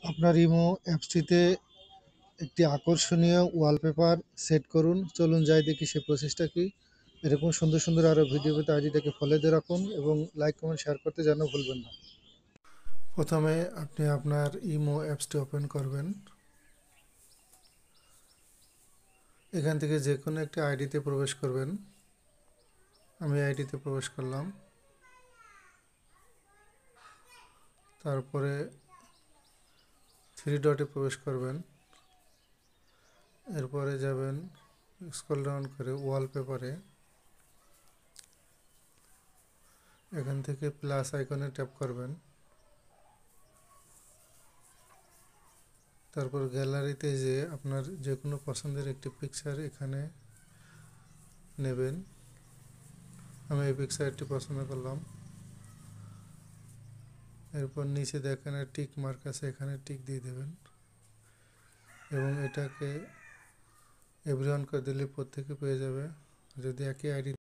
আপনার ইমো অ্যাপসটিতে একটি আকর্ষণীয় ওয়ালপেপার সেট করুন। চলুন যাই দেখি সে প্রসেসটা কি। এরকম সুন্দর সুন্দর আরও ভিডিও পেতে আইডিটাকে ফলো দিয়ে রাখুন এবং লাইক কমেন্ট শেয়ার করতে যেন ভুলবেন না। প্রথমে আপনি আপনার ইমো অ্যাপসটি ওপেন করবেন। এখান থেকে যে কোনো একটি আইডিতে প্রবেশ করবেন। আমি আইডিতে প্রবেশ করলাম। তারপরে থ্রি ডটে প্রবেশ করবেন। এরপরে যাবেন স্ক্রল ডাউন করে ওয়ালপেপারে। এখান থেকে প্লাস আইকনে ট্যাপ করবেন। তারপর গ্যালারিতে যে আপনার যে কোনো পছন্দের একটি পিকচার এখানে নেবেন। আমি এই পিকচারটি পছন্দ করলাম। এরপর নিচে দেখেন টিক মার্ক আছে, এখানে টিক দিয়ে দেবেন এবং এটাকে এভরিওয়ান করে দিলে প্রত্যেকে পেয়ে যাবে। যদি একই আইডি